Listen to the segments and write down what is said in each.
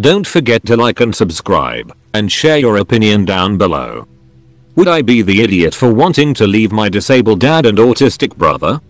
Don't forget to like and subscribe, and share your opinion down below. Would I be the idiot for wanting to leave my disabled dad and autistic brother?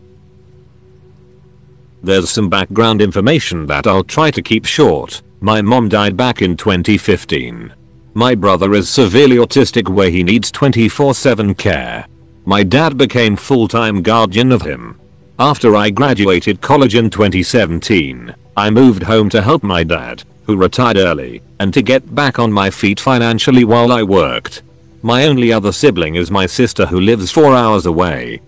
There's some background information that I'll try to keep short. My mom died back in 2015. My brother is severely autistic where he needs 24/7 care. My dad became full-time guardian of him. After I graduated college in 2017, I moved home to help my dad, who retired early, and to get back on my feet financially while I worked. My only other sibling is my sister who lives 4 hours away.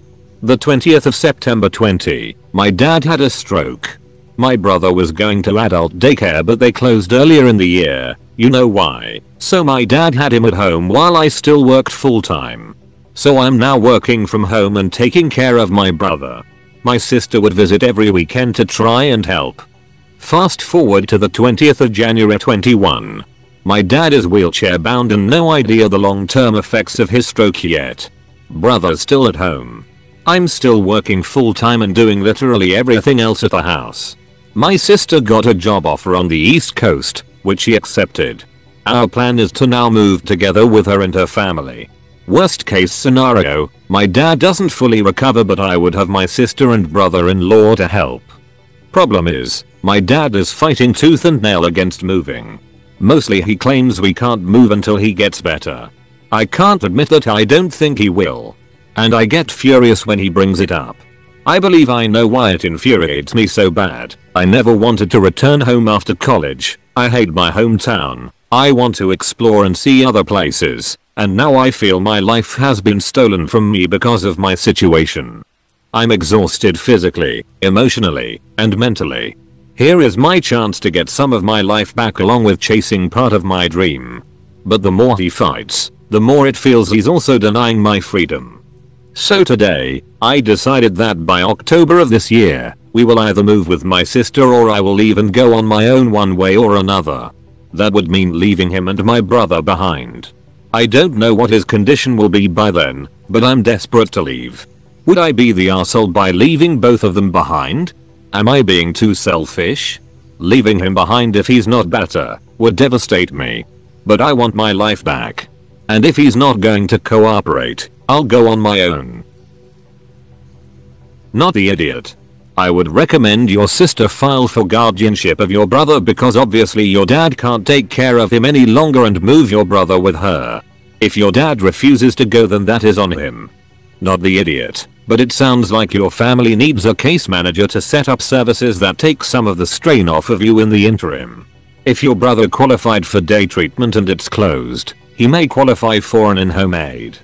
The 20th of September 20, my dad had a stroke. My brother was going to adult daycare but they closed earlier in the year. You know why. So my dad had him at home while I still worked full time. So I'm now working from home and taking care of my brother. My sister would visit every weekend to try and help. Fast forward to the 20th of January 21. My dad is wheelchair bound and no idea the long-term effects of his stroke yet. Brother's still at home. I'm still working full time and doing literally everything else at the house. My sister got a job offer on the East Coast, which she accepted. Our plan is to now move together with her and her family. Worst case scenario, my dad doesn't fully recover but I would have my sister and brother-in-law to help. Problem is, my dad is fighting tooth and nail against moving. Mostly he claims we can't move until he gets better. I can't admit that I don't think he will. And I get furious when he brings it up. I believe I know why it infuriates me so bad. I never wanted to return home after college. I hate my hometown. I want to explore and see other places. And now I feel my life has been stolen from me because of my situation. I'm exhausted physically, emotionally, and mentally. Here is my chance to get some of my life back along with chasing part of my dream. But the more he fights, the more it feels he's also denying my freedom. So today, I decided that by October of this year, we will either move with my sister or I will leave and go on my own one way or another. That would mean leaving him and my brother behind. I don't know what his condition will be by then, but I'm desperate to leave. Would I be the arsehole by leaving both of them behind? Am I being too selfish? Leaving him behind if he's not better would devastate me. But I want my life back. And if he's not going to cooperate, I'll go on my own. Not the idiot. I would recommend your sister file for guardianship of your brother because obviously your dad can't take care of him any longer and move your brother with her. If your dad refuses to go then that is on him. Not the idiot, but it sounds like your family needs a case manager to set up services that take some of the strain off of you in the interim. If your brother qualified for day treatment and it's closed, he may qualify for an in-home aid.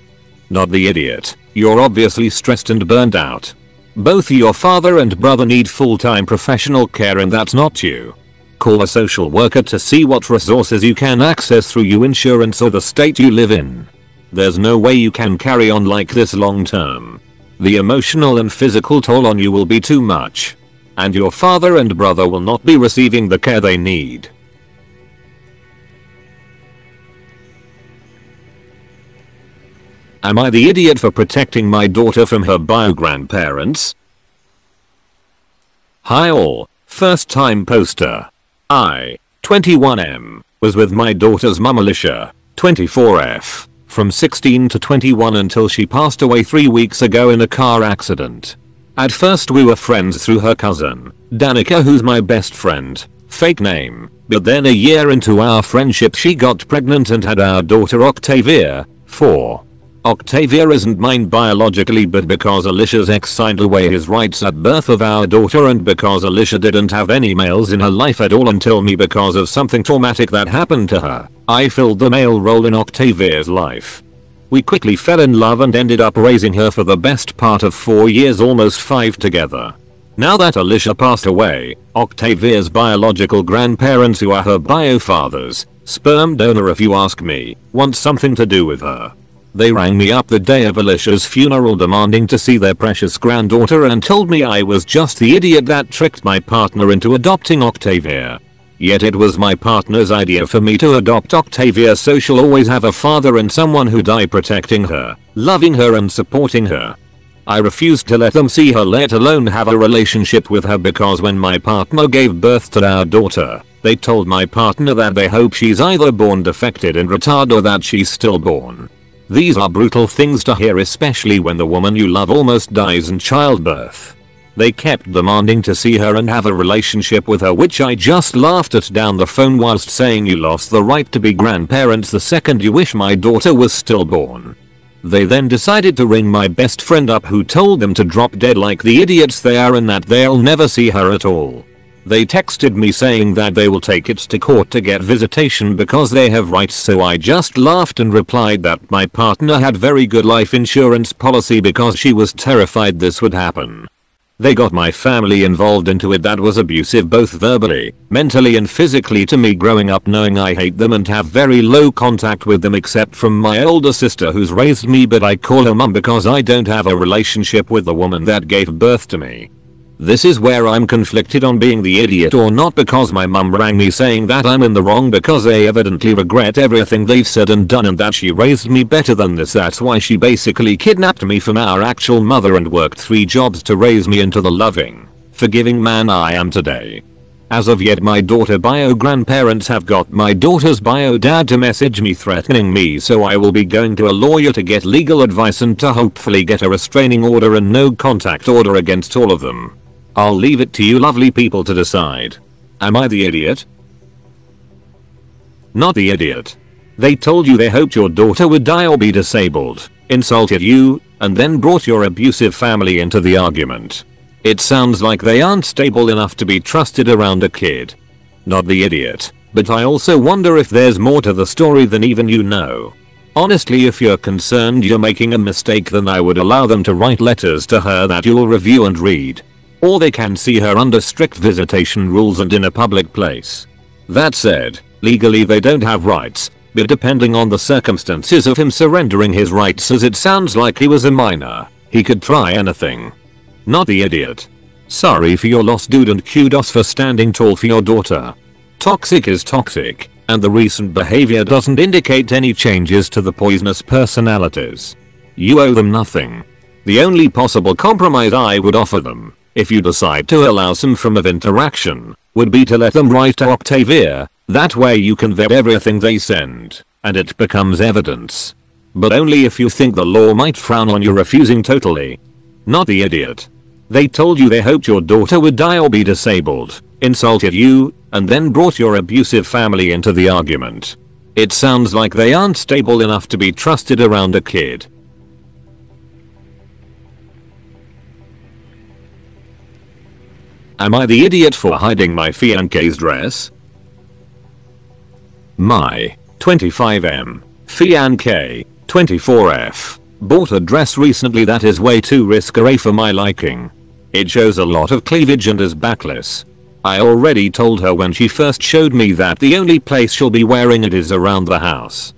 Not the idiot, you're obviously stressed and burned out. Both your father and brother need full-time professional care and that's not you. Call a social worker to see what resources you can access through your insurance or the state you live in. There's no way you can carry on like this long term. The emotional and physical toll on you will be too much. And your father and brother will not be receiving the care they need. Am I the idiot for protecting my daughter from her bio-grandparents? Hi all, first time poster. I, 21M, was with my daughter's mum Alicia, 24F, from 16 to 21 until she passed away 3 weeks ago in a car accident. At first we were friends through her cousin, Danica, who's my best friend, fake name, but then a year into our friendship she got pregnant and had our daughter Octavia, 4. Octavia isn't mine biologically but because Alicia's ex signed away his rights at birth of our daughter and because Alicia didn't have any males in her life at all until me because of something traumatic that happened to her, I filled the male role in Octavia's life. We quickly fell in love and ended up raising her for the best part of 4 years, almost 5 together. Now that Alicia passed away, Octavia's biological grandparents, who are her bio fathers, sperm donor if you ask me, want something to do with her. They rang me up the day of Alicia's funeral demanding to see their precious granddaughter and told me I was just the idiot that tricked my partner into adopting Octavia. Yet it was my partner's idea for me to adopt Octavia so she'll always have a father and someone who'd die protecting her, loving her and supporting her. I refused to let them see her, let alone have a relationship with her, because when my partner gave birth to our daughter, They told my partner that they hope she's either born defected and retarded or that she's stillborn. These are brutal things to hear, especially when the woman you love almost dies in childbirth. They kept demanding to see her and have a relationship with her, which I just laughed at down the phone whilst saying you lost the right to be grandparents the second you wish my daughter was stillborn. They then decided to ring my best friend up, who told them to drop dead like the idiots they are and that they'll never see her at all. They texted me saying that they will take it to court to get visitation because they have rights, so I just laughed and replied that my partner had very good life insurance policy because she was terrified this would happen. They got my family involved into it that was abusive both verbally, mentally and physically to me growing up, knowing I hate them and have very low contact with them except from my older sister who's raised me, but I call her mum because I don't have a relationship with the woman that gave birth to me. This is where I'm conflicted on being the idiot or not, because my mum rang me saying that I'm in the wrong because they evidently regret everything they've said and done and that she raised me better than this. That's why she basically kidnapped me from our actual mother and worked 3 jobs to raise me into the loving, forgiving man I am today. As of yet, my daughter bio grandparents have got my daughter's bio dad to message me threatening me, so I will be going to a lawyer to get legal advice and to hopefully get a restraining order and no contact order against all of them. I'll leave it to you lovely people to decide. Am I the idiot? Not the idiot. They told you they hoped your daughter would die or be disabled, insulted you, and then brought your abusive family into the argument. It sounds like they aren't stable enough to be trusted around a kid. Not the idiot, but I also wonder if there's more to the story than even you know. Honestly, if you're concerned you're making a mistake, then I would allow them to write letters to her that you'll review and read. Or they can see her under strict visitation rules and in a public place. That said, legally they don't have rights, but depending on the circumstances of him surrendering his rights, as it sounds like he was a minor, he could try anything. Not the idiot. Sorry for your loss, dude, and kudos for standing tall for your daughter. Toxic is toxic, and the recent behavior doesn't indicate any changes to the poisonous personalities. You owe them nothing. The only possible compromise I would offer them, if you decide to allow some form of interaction, would be to let them write to Octavia. That way you can vet everything they send, and it becomes evidence. But only if you think the law might frown on you refusing totally. Not the idiot. They told you they hoped your daughter would die or be disabled, insulted you, and then brought your abusive family into the argument. It sounds like they aren't stable enough to be trusted around a kid. Am I the idiot for hiding my fiancée's dress? My 25M fiancé 24F bought a dress recently that is way too risque for my liking. It shows a lot of cleavage and is backless. I already told her when she first showed me that the only place she'll be wearing it is around the house.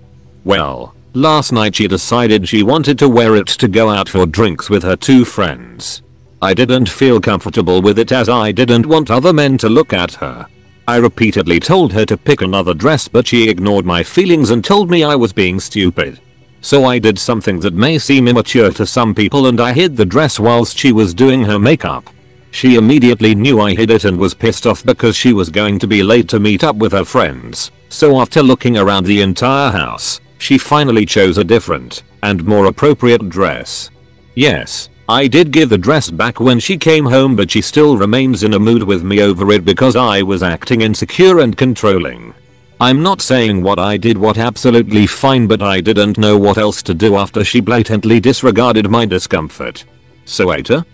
Well, last night she decided she wanted to wear it to go out for drinks with her 2 friends. I didn't feel comfortable with it as I didn't want other men to look at her. I repeatedly told her to pick another dress, but she ignored my feelings and told me I was being stupid. So I did something that may seem immature to some people, and I hid the dress whilst she was doing her makeup. She immediately knew I hid it and was pissed off because she was going to be late to meet up with her friends. So after looking around the entire house, she finally chose a different and more appropriate dress. Yes, I did give the dress back when she came home, but she still remains in a mood with me over it because I was acting insecure and controlling. I'm not saying what I did was absolutely fine, but I didn't know what else to do after she blatantly disregarded my discomfort. So AITA?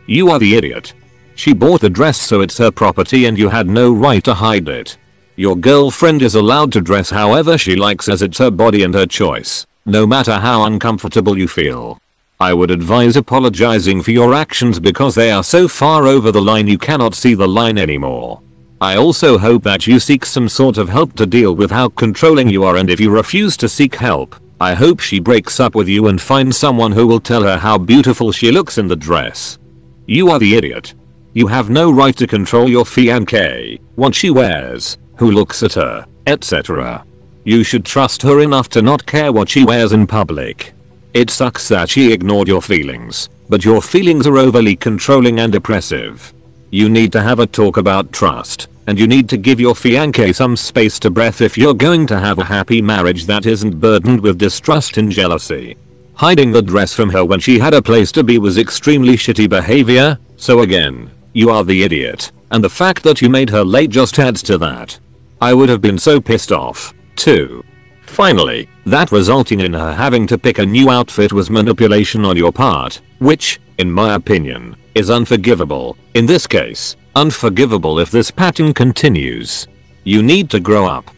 You are the idiot. She bought the dress, so it's her property and you had no right to hide it. Your girlfriend is allowed to dress however she likes, as it's her body and her choice, no matter how uncomfortable you feel. I would advise apologizing for your actions because they are so far over the line you cannot see the line anymore. I also hope that you seek some sort of help to deal with how controlling you are, and if you refuse to seek help, I hope she breaks up with you and finds someone who will tell her how beautiful she looks in the dress. You are the idiot. You have no right to control your fiancée, what she wears, who looks at her, etc. You should trust her enough to not care what she wears in public. It sucks that she ignored your feelings, but your feelings are overly controlling and oppressive. You need to have a talk about trust, and you need to give your fiancé some space to breathe if you're going to have a happy marriage that isn't burdened with distrust and jealousy. Hiding the dress from her when she had a place to be was extremely shitty behavior, so again, you are the idiot, and the fact that you made her late just adds to that. I would have been so pissed off, too. Finally, that resulting in her having to pick a new outfit was manipulation on your part, which, in my opinion, is unforgivable. In this case, unforgivable if this pattern continues. You need to grow up.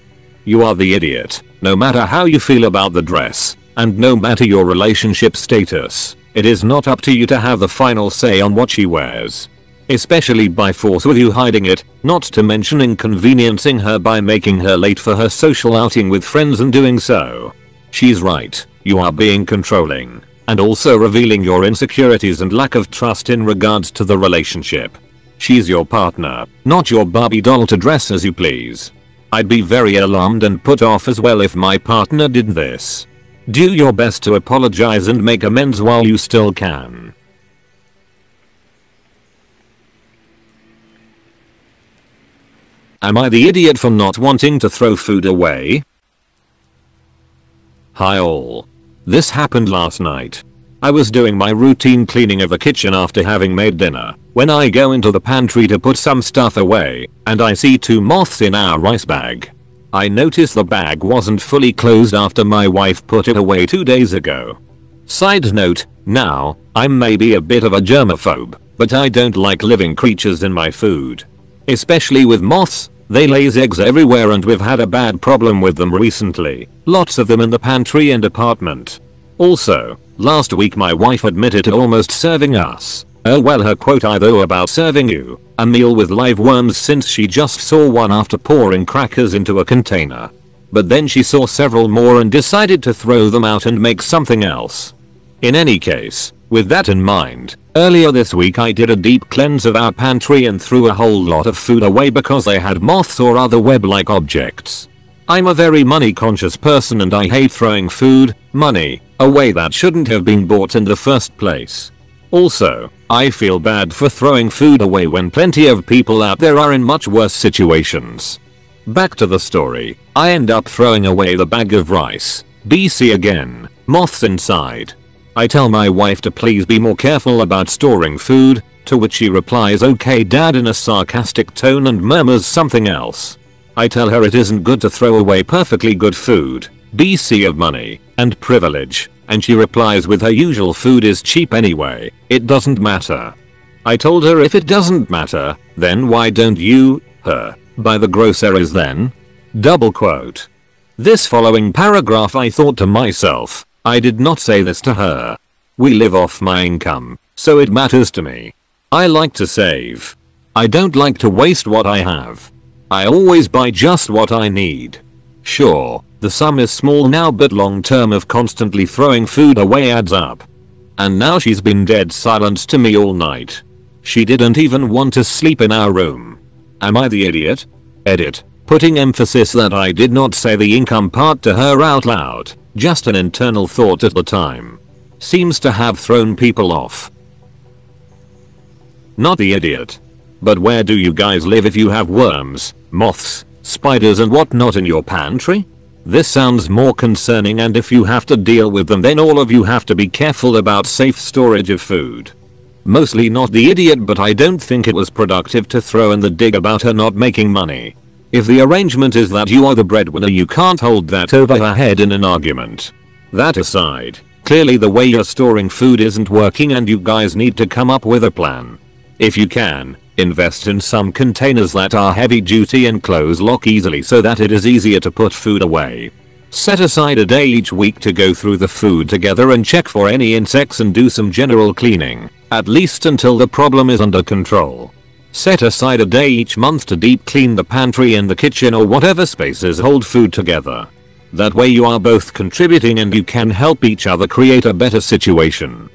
You are the idiot, no matter how you feel about the dress, and no matter your relationship status, it is not up to you to have the final say on what she wears. Especially by force with you hiding it, not to mention inconveniencing her by making her late for her social outing with friends and doing so. She's right, you are being controlling, and also revealing your insecurities and lack of trust in regards to the relationship. She's your partner, not your Barbie doll to dress as you please. I'd be very alarmed and put off as well if my partner did this. Do your best to apologize and make amends while you still can. Am I the idiot for not wanting to throw food away? Hi all. This happened last night. I was doing my routine cleaning of the kitchen after having made dinner, when I go into the pantry to put some stuff away, and I see 2 moths in our rice bag. I noticed the bag wasn't fully closed after my wife put it away 2 days ago. Side note, now, I'm maybe a bit of a germaphobe, but I don't like living creatures in my food. Especially with moths, they lay eggs everywhere and we've had a bad problem with them recently, lots of them in the pantry and apartment. Also, last week my wife admitted to almost serving us, her quote though about serving you, a meal with live worms since she just saw one after pouring crackers into a container. But then she saw several more and decided to throw them out and make something else. In any case, with that in mind, earlier this week I did a deep cleanse of our pantry and threw a whole lot of food away because they had moths or other web-like objects. I'm a very money conscious person and I hate throwing food, money, away that shouldn't have been bought in the first place. Also, I feel bad for throwing food away when plenty of people out there are in much worse situations. Back to the story, I end up throwing away the bag of rice. BC again, moths inside. I tell my wife to please be more careful about storing food, to which she replies okay dad in a sarcastic tone and murmurs something else. I tell her it isn't good to throw away perfectly good food, BC of money, and privilege, and she replies with her usual food is cheap anyway, it doesn't matter. I told her if it doesn't matter, then why don't you, her, buy the groceries then? Double quote. This following paragraph I thought to myself, I did not say this to her. We live off my income, so it matters to me. I like to save. I don't like to waste what I have. I always buy just what I need. Sure, the sum is small now but long term of constantly throwing food away adds up. And now she's been dead silent to me all night. She didn't even want to sleep in our room. Am I the idiot? Edit. Putting emphasis that I did not say the income part to her out loud. Just an internal thought at the time. Seems to have thrown people off. Not the idiot. But where do you guys live if you have worms, moths, spiders and whatnot in your pantry? This sounds more concerning, and if you have to deal with them then all of you have to be careful about safe storage of food. Mostly not the idiot, but I don't think it was productive to throw in the dig about her not making money. If the arrangement is that you are the breadwinner, you can't hold that over her head in an argument. That aside, clearly the way you're storing food isn't working and you guys need to come up with a plan. If you can, invest in some containers that are heavy duty and close lock easily so that it is easier to put food away. Set aside a day each week to go through the food together and check for any insects and do some general cleaning, at least until the problem is under control. Set aside a day each month to deep clean the pantry and the kitchen or whatever spaces hold food together. That way you are both contributing and you can help each other create a better situation.